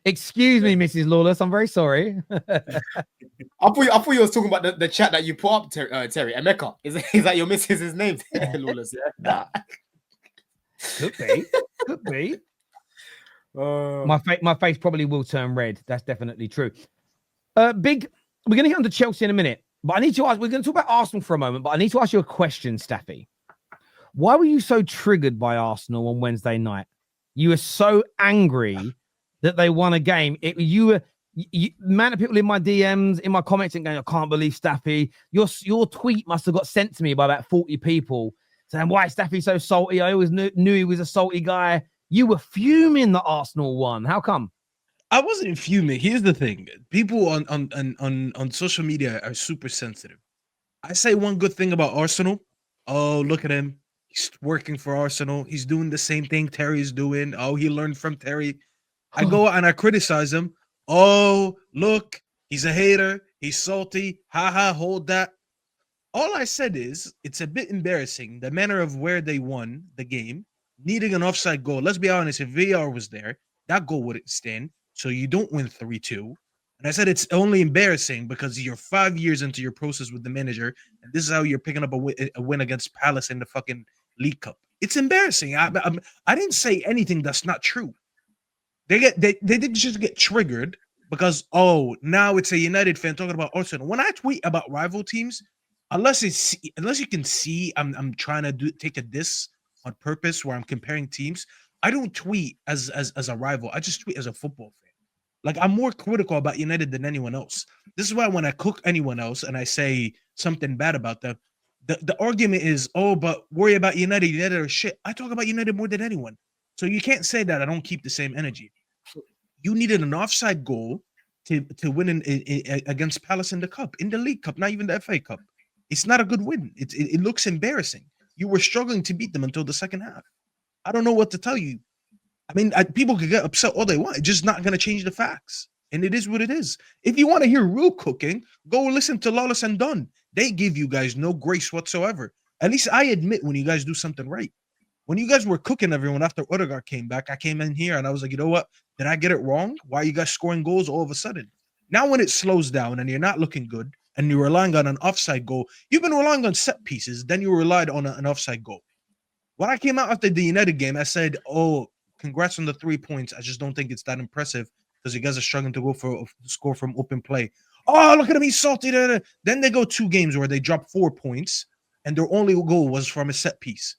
Excuse me, Mrs. Lawless. I'm very sorry. I thought you was talking about the chat that you put up, Terry. Emeka. Is that your missus's name, Lawless? Yeah. Nah, could be. Could be. Uh, My face probably will turn red. That's definitely true. Big. We're going to get on to Chelsea in a minute, but I need to ask. We're going to talk about Arsenal for a moment, but I need to ask you a question, Staffy. Why were you so triggered by Arsenal on Wednesday night? You were so angry that they won a game. Man of people in my DMs, in my comments, and going, I can't believe Staffy. Your tweet must have got sent to me by about 40 people saying, why is Staffy so salty? I always knew he was a salty guy. You were fuming that Arsenal won. How come? I wasn't fuming. Here's the thing: people on social media are super sensitive. I say one good thing about Arsenal. Oh, look at him. He's working for Arsenal. He's doing the same thing Terry's doing. Oh, he learned from Terry. I go out and I criticize him. Oh, look, he's a hater. He's salty. Ha, hold that. All I said is it's a bit embarrassing the manner of where they won the game, needing an offside goal. Let's be honest, if VAR was there, that goal wouldn't stand. So you don't win 3-2. And I said it's only embarrassing because you're 5 years into your process with the manager, and this is how you're picking up a win against Palace in the fucking League Cup. It's embarrassing. I didn't say anything that's not true. They didn't just get triggered because now it's a United fan talking about Arsenal. When I tweet about rival teams, unless you can see I'm trying to take a diss on purpose where I'm comparing teams, I don't tweet as a rival. I just tweet as a football fan. Like, I'm more critical about United than anyone else. This is why when I cook anyone else and I say something bad about them, the argument is, but worry about United. United are shit. I talk about United more than anyone. So you can't say that I don't keep the same energy. You needed an offside goal to win against Palace in the League Cup, not even the FA Cup. It's not a good win. It looks embarrassing. You were struggling to beat them until the second half. I don't know what to tell you. I mean, people could get upset all they want. It's just not going to change the facts. And it is what it is. If you want to hear real cooking, go listen to Lawless and Dunn. They give you guys no grace whatsoever. At least I admit when you guys do something right. When you guys were cooking everyone after Odegaard came back, I came in here and I was like, you know what? Did I get it wrong? Why are you guys scoring goals all of a sudden? Now when it slows down and you're not looking good and you're relying on an offside goal, you've been relying on set pieces, then you relied on an offside goal. When I came out after the United game, I said, congrats on the 3 points. I just don't think it's that impressive because you guys are struggling to score from open play. Oh, look at him. He's salty. Then they go 2 games where they drop 4 points and their only goal was from a set piece.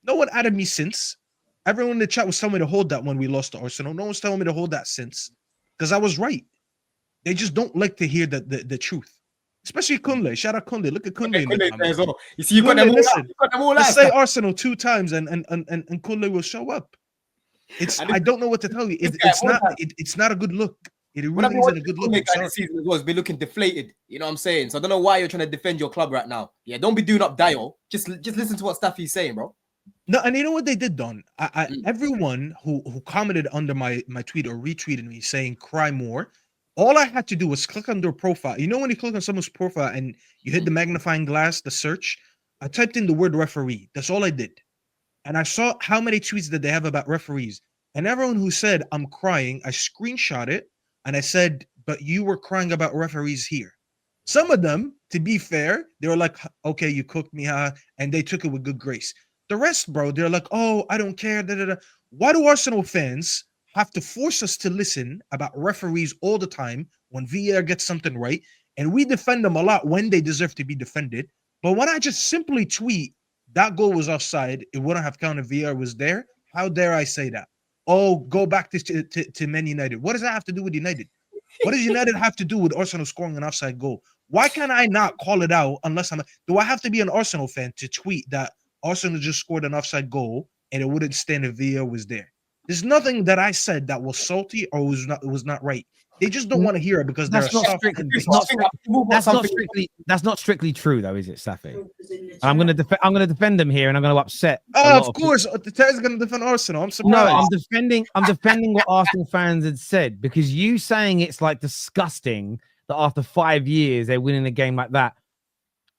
No one added me since. Everyone in the chat was telling me to hold that when we lost to Arsenal. No one's telling me to hold that since because I was right. They just don't like to hear the truth. Especially Kunle. Shout out Kunle. Look at Kunle in the comments. well. You see, you got them all out. Let's say Arsenal 2 times and Kunle will show up. I don't know what to tell you. It's not a good look. It really isn't a good look. This season as well has been looking deflated. You know what I'm saying? So I don't know why you're trying to defend your club right now. Yeah, don't be doing up dial. Just listen to what Staffy's saying, bro. No, and you know what they did, Don? Everyone who commented under my tweet or retweeted me saying cry more, all I had to do was click on their profile. You know when you click on someone's profile and you hit the magnifying glass, the search? I typed in the word referee. That's all I did. And I saw how many tweets that they have about referees. And everyone who said, I'm crying, I screenshot it. And I said, but you were crying about referees here. Some of them, to be fair, they were like, okay, you cooked me, huh? And they took it with good grace. The rest, bro, they're like, oh, I don't care. Da, da, da. Why do Arsenal fans have to force us to listen about referees all the time when VAR gets something right? And we defend them a lot when they deserve to be defended. But when I just simply tweet, that goal was offside, it wouldn't have counted. VAR was there. How dare I say that? Oh, go back to Man United. What does that have to do with United? What does United have to do with Arsenal scoring an offside goal? Why can't I not call it out unless do I have to be an Arsenal fan to tweet that Arsenal just scored an offside goal and it wouldn't stand if VAR was there? There's nothing that I said that was salty or was not right. They just don't want to hear it because that's not strictly true, though, is it, Safi? I'm going to defend them here, and I'm going to upset. Of course, the Terrace is going to defend Arsenal. I'm surprised. No, I'm defending what Arsenal fans had said because you saying it's like disgusting that after 5 years they're winning a game like that.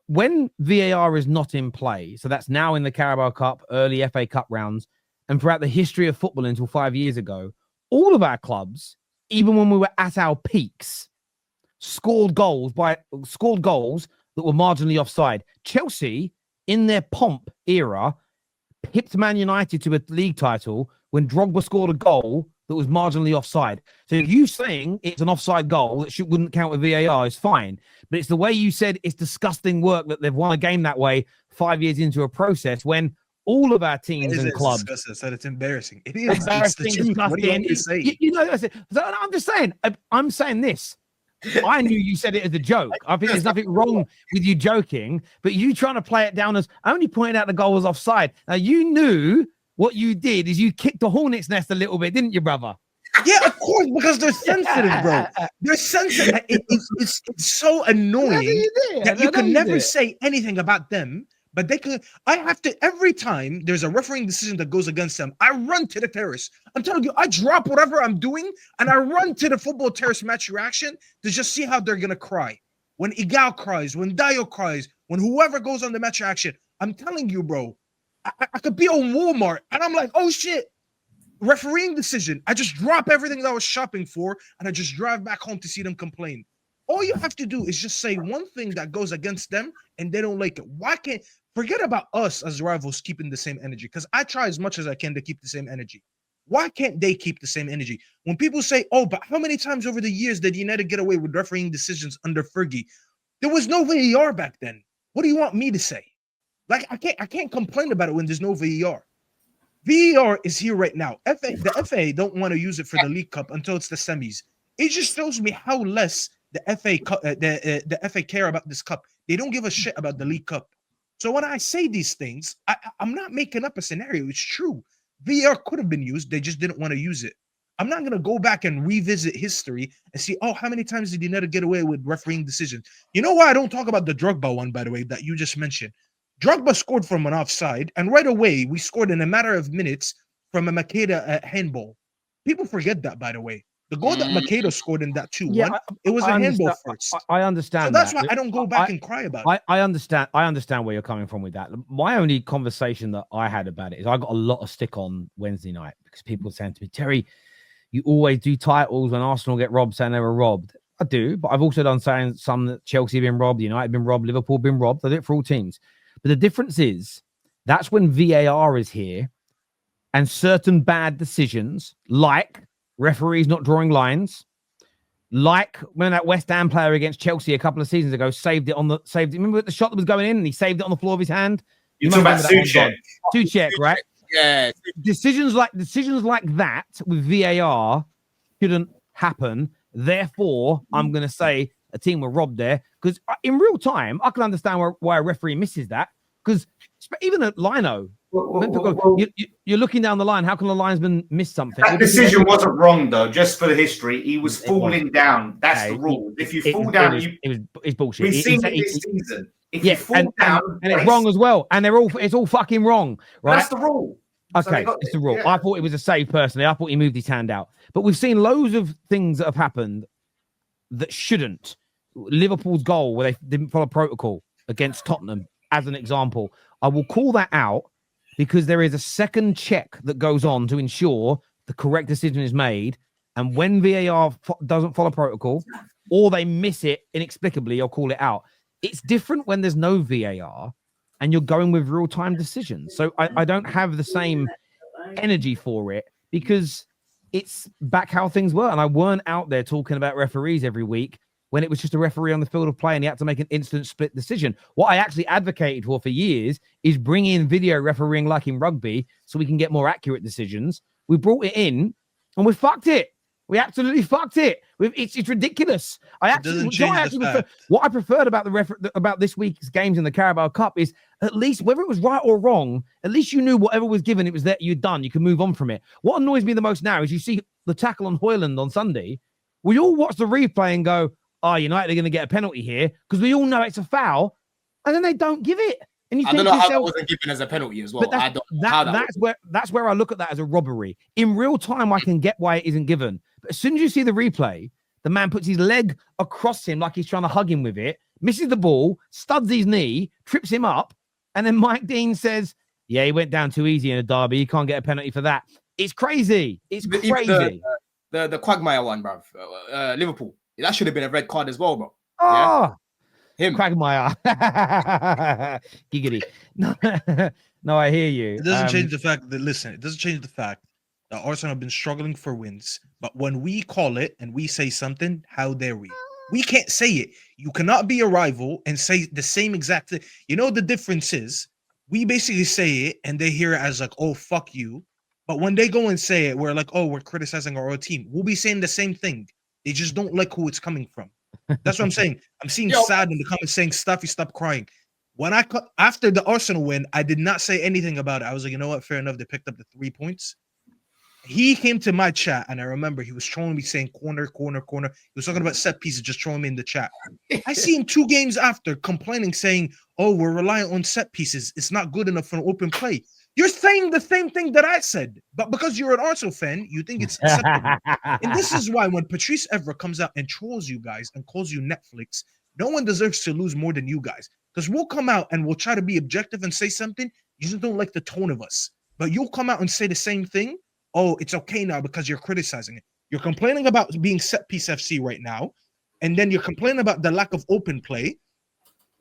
When VAR is not in play, so that's now in the Carabao Cup, early FA Cup rounds, and throughout the history of football until 5 years ago, all of our clubs even when we were at our peaks, scored goals that were marginally offside. Chelsea, in their pomp era, pipped Man United to a league title when Drogba scored a goal that was marginally offside. So you saying it's an offside goal that wouldn't count with VAR is fine, but it's the way you said it's disgusting work that they've won a game that way 5 years into a process when all of our teams and clubs. Said it's embarrassing. It is embarrassing, it's the truth. What do you want me to say? You know, so I'm just saying. I'm saying this. I knew you said it as a joke. I think there's nothing wrong with you joking, but you trying to play it down as I only pointed out the goal was offside. Now you knew what you did is you kicked the hornet's nest a little bit, didn't you, brother? Yeah, of course, because they're sensitive, bro. They're sensitive. It's so annoying that you can never say anything about them. But they could. I have to every time there's a refereeing decision that goes against them. I run to the terrace. I'm telling you, I drop whatever I'm doing and I run to the football terrace match reaction to just see how they're gonna cry. When Igal cries, when Dio cries, when whoever goes on the match reaction. I'm telling you, bro. I could be on Walmart and I'm like, oh shit, refereeing decision. I just drop everything that I was shopping for and I just drive back home to see them complain. All you have to do is just say one thing that goes against them and they don't like it. Why can't forget about us as rivals keeping the same energy? Because I try as much as I can to keep the same energy. Why can't they keep the same energy? When people say, oh, but how many times over the years did United get away with refereeing decisions under Fergie? There was no VAR back then. What do you want me to say? Like, I can't complain about it when there's no VAR. VAR is here right now. The FA don't want to use it for the League Cup until it's the semis. It just shows me how less the FA care about this cup. They don't give a shit about the League Cup. So when I say these things, I'm not making up a scenario. It's true. VAR could have been used. They just didn't want to use it. I'm not going to go back and revisit history and see, oh, how many times did United get away with refereeing decisions? You know why I don't talk about the Drogba one, by the way, that you just mentioned? Drogba scored from an offside, and right away, we scored in a matter of minutes from a Makeda handball. People forget that, by the way. The goal that Makeda scored in that 2-1, it was a handball first. I understand. So that's why I don't go back and cry about it. I understand. I understand where you're coming from with that. My only conversation that I had about it is I got a lot of stick on Wednesday night because people were saying to me, Terry, you always do titles when Arsenal get robbed, saying they were robbed. I do, but I've also done saying some that Chelsea have been robbed, United been robbed, Liverpool been robbed. I do it for all teams. But the difference is that's when VAR is here and certain bad decisions, like referees not drawing lines, like when that West Ham player against Chelsea a couple of seasons ago saved it. Remember the shot that was going in and he saved it on the floor of his hand? You're talking about Suchek, right? Yeah. Decisions like that with VAR shouldn't happen. Therefore, I'm going to say a team were robbed there because in real time, I can understand why a referee misses that because even at Lino, you're looking down the line. How can the linesman miss something? That decision wasn't wrong, though. Just for the history, he was falling down. That's the rule. If you fall down, it's bullshit. We've seen it this season. If you fall down, and it's wrong as well, and it's all fucking wrong, right? That's the rule. Okay, it's the rule. Yeah. I thought it was a save personally. I thought he moved his hand out, but we've seen loads of things that have happened that shouldn't. Liverpool's goal where they didn't follow protocol against Tottenham, as an example. I will call that out because there is a second check that goes on to ensure the correct decision is made. And when VAR doesn't follow protocol or they miss it inexplicably, I'll call it out. It's different when there's no VAR and you're going with real-time decisions. So I don't have the same energy for it because it's back how things were. And I weren't out there talking about referees every week when it was just a referee on the field of play and he had to make an instant split decision. What I actually advocated for years is bring in video refereeing like in rugby so we can get more accurate decisions. We brought it in and we fucked it. We absolutely fucked it. It's ridiculous. What I preferred about about this week's games in the Carabao Cup is at least whether it was right or wrong, at least you knew whatever was given, it was there, you'd done. You can move on from it. What annoys me the most now is you see the tackle on Højlund on Sunday. We all watch the replay and go, oh, United are going to get a penalty here because we all know it's a foul, and then they don't give it. And you I don't know how that wasn't given as a penalty as well. That's where I look at that as a robbery. In real time, I can get why it isn't given. But as soon as you see the replay, the man puts his leg across him like he's trying to hug him with it, misses the ball, studs his knee, trips him up, and then Mike Dean says, yeah, he went down too easy in a derby. You can't get a penalty for that. It's crazy. It's crazy. the Quagmire one, bro. Liverpool. That should have been a red card as well, bro. Oh, yeah? Him. Quagmire. Giggity. No, I hear you. It doesn't change the fact that, listen, it doesn't change the fact that Arsenal have been struggling for wins. But when we call it and we say something, how dare we? We can't say it. You cannot be a rival and say the same exact thing. You know, the difference is we basically say it and they hear it as like, oh, fuck you. But when they go and say it, we're like, oh, we're criticizing our own team. We'll be saying the same thing. They just don't like who it's coming from. That's what I'm saying. I'm seeing sad in the comments saying, Stuffy, stop crying. When after the Arsenal win, I did not say anything about it. I was like, you know what? Fair enough. They picked up the 3 points. He came to my chat, and I remember he was trolling me saying corner, corner, corner. He was talking about set pieces, just trolling me in the chat. I see him 2 games after complaining, saying, oh, we're relying on set pieces. It's not good enough for an open play. You're saying the same thing that I said, but because you're an Arsenal fan, you think it's acceptable. And this is why when Patrice Evra comes out and trolls you guys and calls you Netflix, no one deserves to lose more than you guys. Because we'll come out and we'll try to be objective and say something. You just don't like the tone of us. But you'll come out and say the same thing. Oh, it's okay now because you're criticizing it. You're complaining about being set piece FC right now. And then you're complaining about the lack of open play.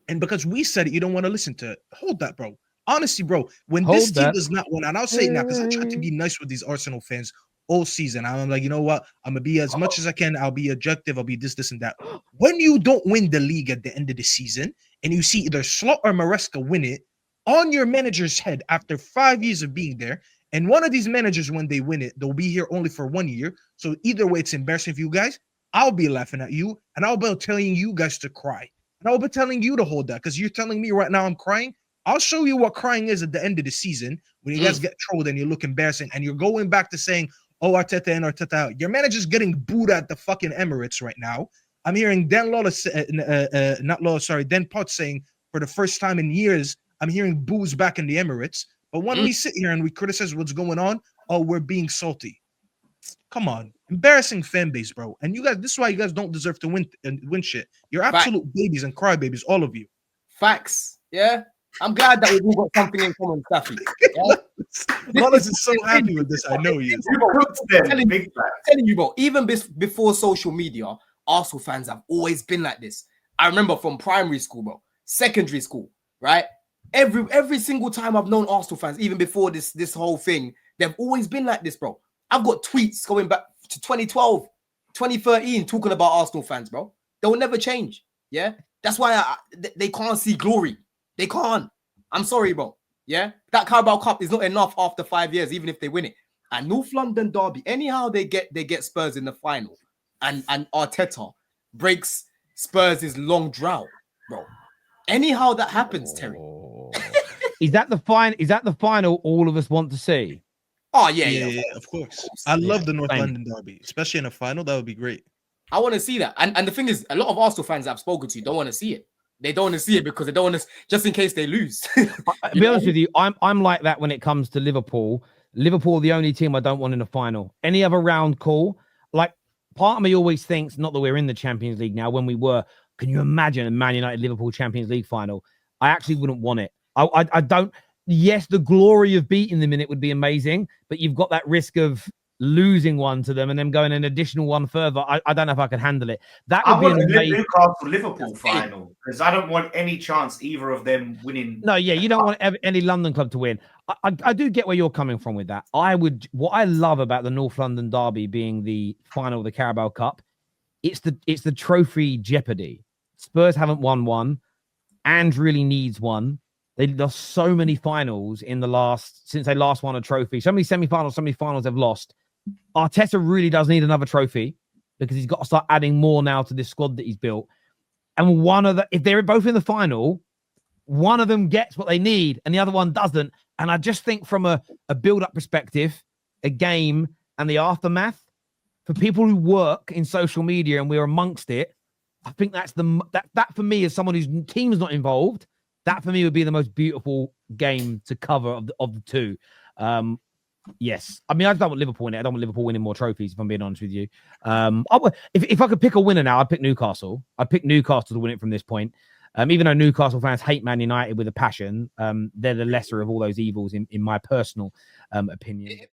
And because we said it, you don't want to listen to it. Hold that, bro. Honestly, bro, when this team does not win, and I'll say it now because I tried to be nice with these Arsenal fans all season. I'm like, you know what? I'm going to be as much as I can. I'll be objective. I'll be this, and that. When you don't win the league at the end of the season and you see either Slot or Maresca win it on your manager's head after 5 years of being there, and one of these managers, when they win it, they'll be here only for 1 year. So either way, it's embarrassing for you guys. I'll be laughing at you, and I'll be telling you guys to cry. And I'll be telling you to hold that because you're telling me right now I'm crying. I'll show you what crying is at the end of the season when you guys get trolled and you look embarrassing and you're going back to saying, oh, Arteta in, Arteta out. Your manager's getting booed at the fucking Emirates right now. I'm hearing Dan Potts saying for the first time in years, I'm hearing boos back in the Emirates. But when we sit here and we criticize what's going on, oh, we're being salty. Come on. Embarrassing fan base, bro. And you guys, this is why you guys don't deserve to win shit. You're absolute babies and crybabies, all of you. Facts. Yeah. I'm glad that we've all got something in common, Staffy. Yeah? Wallace is so happy with this. I know he is. Telling you, bro, even before social media, Arsenal fans have always been like this. I remember from primary school, bro, secondary school, right? Every single time I've known Arsenal fans, even before this whole thing, they've always been like this, bro. I've got tweets going back to 2012, 2013, talking about Arsenal fans, bro. They'll never change. Yeah, that's why they can't see glory. They can't. I'm sorry, bro. Yeah, that Carabao Cup is not enough after 5 years, even if they win it. And North London derby, anyhow they get Spurs in the final, and Arteta breaks Spurs' long drought, bro. Anyhow that happens, Terry. Is that the final all of us want to see? Oh yeah, of course. I love the North London derby, especially in a final. That would be great. I want to see that. And the thing is, a lot of Arsenal fans I've spoken to don't want to see it. They don't want to see it because they don't want to, just in case they lose. I'll be honest with you, I'm like that when it comes to Liverpool. Liverpool are the only team I don't want in the final. Any other round, cool. Like, part of me always thinks, not that we're in the Champions League now, when we were, can you imagine a Man United Liverpool Champions League final? I actually wouldn't want it. I don't. Yes, the glory of beating them in it would be amazing, but you've got that risk of losing one to them and then going an additional one further. I don't know if I can handle it. That would be an amazing Liverpool final because I don't want any chance either of them winning. No, yeah, you don't want any London club to win. I do get where you're coming from with that. What I love about the North London derby being the final of the Carabao Cup, it's the trophy jeopardy. Spurs haven't won one, and really needs one. They lost so many finals since they last won a trophy. So many semi-finals, so many finals they've lost. Arteta really does need another trophy because he's got to start adding more now to this squad that he's built. And if they're both in the final, one of them gets what they need and the other one doesn't. And I just think from a build-up perspective, a game and the aftermath, for people who work in social media and we're amongst it, I think that's that for me, as someone whose team's not involved, that for me would be the most beautiful game to cover of the two. Yes. I mean, I don't want Liverpool in it. I don't want Liverpool winning more trophies, if I'm being honest with you. If I could pick a winner now, I'd pick Newcastle. I'd pick Newcastle to win it from this point. Even though Newcastle fans hate Man United with a passion, they're the lesser of all those evils in my personal opinion.